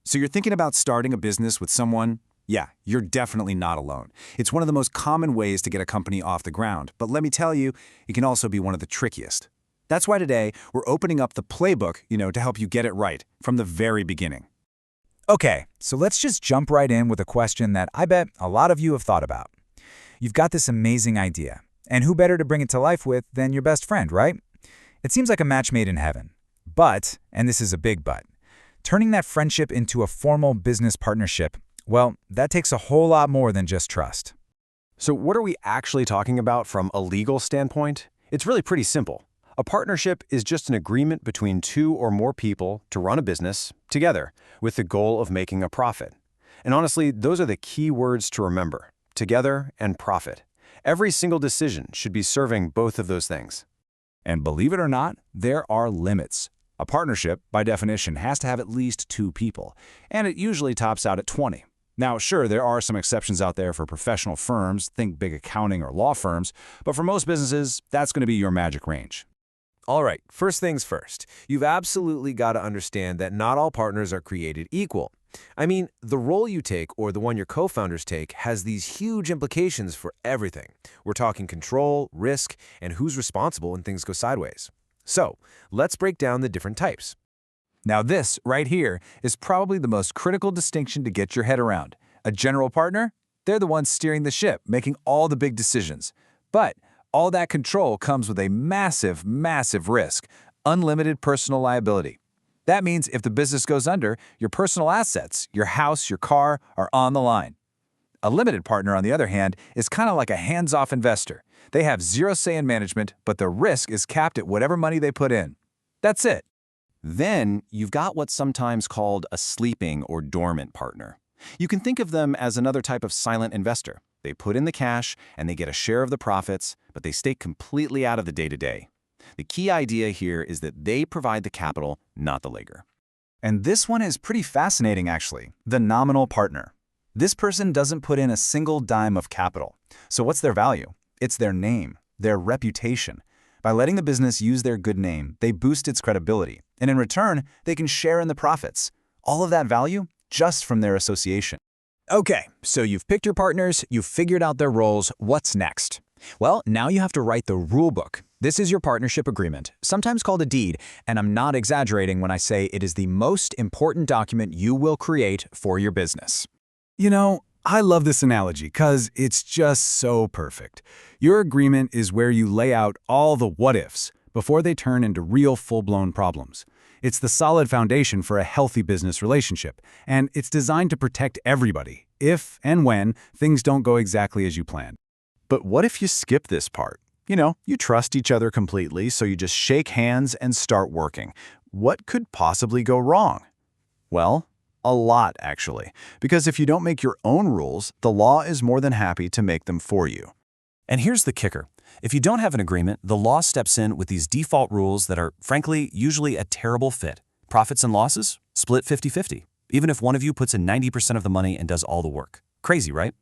So you're thinking about starting a business with someone? Yeah, you're definitely not alone. It's one of the most common ways to get a company off the ground, but let me tell you, it can also be one of the trickiest. That's why today we're opening up the playbook, to help you get it right from the very beginning. Okay, so let's just jump right in with a question that I bet a lot of you have thought about. You've got this amazing idea, and who better to bring it to life with than your best friend, right? It seems like a match made in heaven. But, and this is a big but, turning that friendship into a formal business partnership, well, that takes a whole lot more than just trust. So what are we actually talking about from a legal standpoint? It's really pretty simple. A partnership is just an agreement between two or more people to run a business together with the goal of making a profit. And honestly, those are the key words to remember: together and profit. Every single decision should be serving both of those things. And believe it or not, there are limits. A partnership, by definition, has to have at least 2 people, and it usually tops out at 20. Now, sure, there are some exceptions out there for professional firms, think big accounting or law firms, but for most businesses, that's going to be your magic range. All right, first things first. You've absolutely got to understand that not all partners are created equal. I mean, the role you take or the one your co-founders take has these huge implications for everything. We're talking control, risk, and who's responsible when things go sideways. So, let's break down the different types. Now this, right here, is probably the most critical distinction to get your head around. A general partner? They're the ones steering the ship, making all the big decisions. But all that control comes with a massive, massive risk: unlimited personal liability. That means if the business goes under, your personal assets, your house, your car, are on the line. A limited partner, on the other hand, is kind of like a hands-off investor. They have zero say in management, but the risk is capped at whatever money they put in. That's it. Then you've got what's sometimes called a sleeping or dormant partner. You can think of them as another type of silent investor. They put in the cash and they get a share of the profits, but they stay completely out of the day-to-day. The key idea here is that they provide the capital, not the legger. And this one is pretty fascinating, actually. The nominal partner. This person doesn't put in a single dime of capital. So what's their value? It's their name, their reputation. By letting the business use their good name, they boost its credibility. And in return, they can share in the profits. All of that value just from their association. Okay, so you've picked your partners, you've figured out their roles. What's next? Well, now you have to write the rule book. This is your partnership agreement, sometimes called a deed, and I'm not exaggerating when I say it is the most important document you will create for your business. I love this analogy because it's just so perfect. Your agreement is where you lay out all the what-ifs before they turn into real full-blown problems. It's the solid foundation for a healthy business relationship, and it's designed to protect everybody if and when things don't go exactly as you planned. But what if you skip this part? You trust each other completely, so you just shake hands and start working. What could possibly go wrong? Well, a lot, actually. Because if you don't make your own rules, the law is more than happy to make them for you. And here's the kicker. If you don't have an agreement, the law steps in with these default rules that are, frankly, usually a terrible fit. Profits and losses? Split 50-50, even if one of you puts in 90% of the money and does all the work. Crazy, right?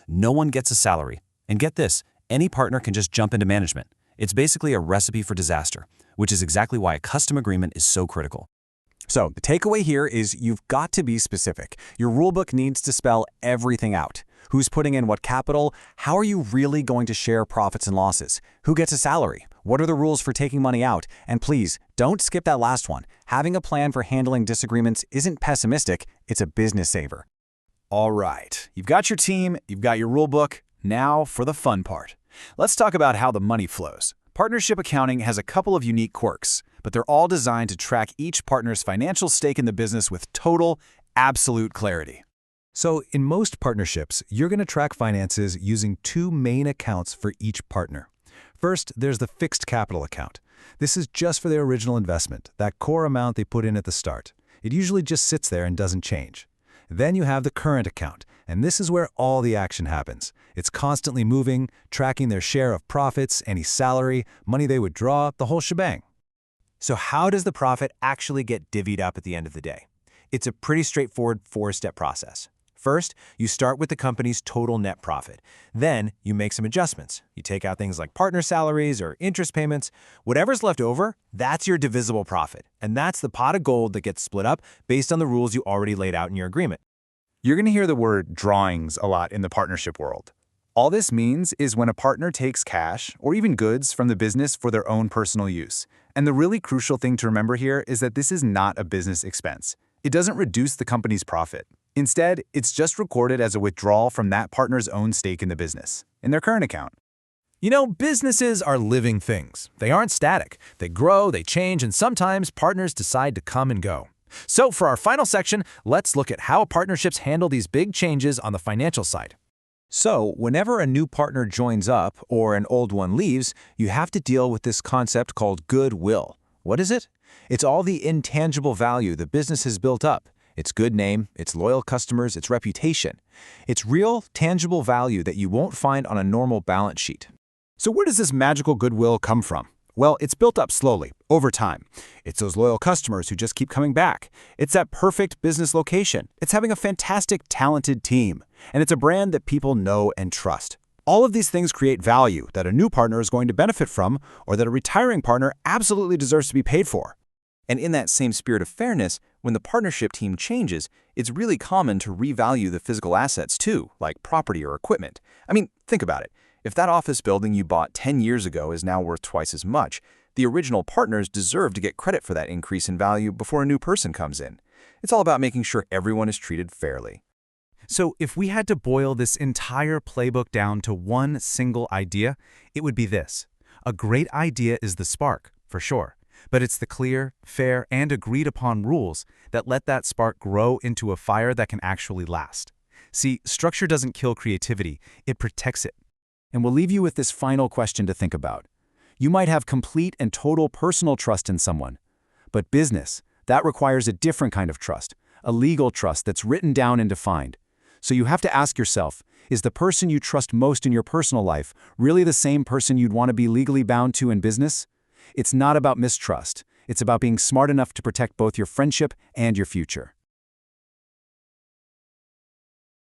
No one gets a salary. And get this, any partner can just jump into management. It's basically a recipe for disaster, which is exactly why a custom agreement is so critical. So the takeaway here is you've got to be specific. Your rulebook needs to spell everything out. Who's putting in what capital? How are you really going to share profits and losses? Who gets a salary? What are the rules for taking money out? And please, don't skip that last one. Having a plan for handling disagreements isn't pessimistic, it's a business saver. All right, you've got your team, you've got your rulebook. Now for the fun part. Let's talk about how the money flows. Partnership accounting has a couple of unique quirks, but they're all designed to track each partner's financial stake in the business with total, absolute clarity. So in most partnerships, you're going to track finances using 2 main accounts for each partner. First, there's the fixed capital account. This is just for their original investment, that core amount they put in at the start. It usually just sits there and doesn't change. Then you have the current account, and this is where all the action happens. It's constantly moving, tracking their share of profits, any salary, money they would draw, the whole shebang. So how does the profit actually get divvied up at the end of the day? It's a pretty straightforward 4-step process. First, you start with the company's total net profit. Then, you make some adjustments. You take out things like partner salaries or interest payments. Whatever's left over, that's your divisible profit. And that's the pot of gold that gets split up based on the rules you already laid out in your agreement. You're going to hear the word drawings a lot in the partnership world. All this means is when a partner takes cash or even goods from the business for their own personal use. And the really crucial thing to remember here is that this is not a business expense. It doesn't reduce the company's profit. Instead, it's just recorded as a withdrawal from that partner's own stake in the business, in their current account. You know, businesses are living things. They aren't static. They grow, they change, and sometimes partners decide to come and go. So for our final section, let's look at how partnerships handle these big changes on the financial side. So, whenever a new partner joins up or an old one leaves, you have to deal with this concept called goodwill. What is it? It's all the intangible value the business has built up. Its good name, its loyal customers, its reputation. It's real, tangible value that you won't find on a normal balance sheet. So where does this magical goodwill come from? Well, it's built up slowly, over time. It's those loyal customers who just keep coming back. It's that perfect business location. It's having a fantastic, talented team. And it's a brand that people know and trust. All of these things create value that a new partner is going to benefit from, or that a retiring partner absolutely deserves to be paid for. And in that same spirit of fairness, when the partnership team changes, it's really common to revalue the physical assets too, like property or equipment. I mean, think about it. If that office building you bought 10 years ago is now worth twice as much, the original partners deserve to get credit for that increase in value before a new person comes in. It's all about making sure everyone is treated fairly. So if we had to boil this entire playbook down to one single idea, it would be this. A great idea is the spark, for sure. But it's the clear, fair, and agreed-upon rules that let that spark grow into a fire that can actually last. See, structure doesn't kill creativity, it protects it. And we'll leave you with this final question to think about. You might have complete and total personal trust in someone. But business, that requires a different kind of trust, a legal trust that's written down and defined. So you have to ask yourself, is the person you trust most in your personal life really the same person you'd want to be legally bound to in business? It's not about mistrust. It's about being smart enough to protect both your friendship and your future.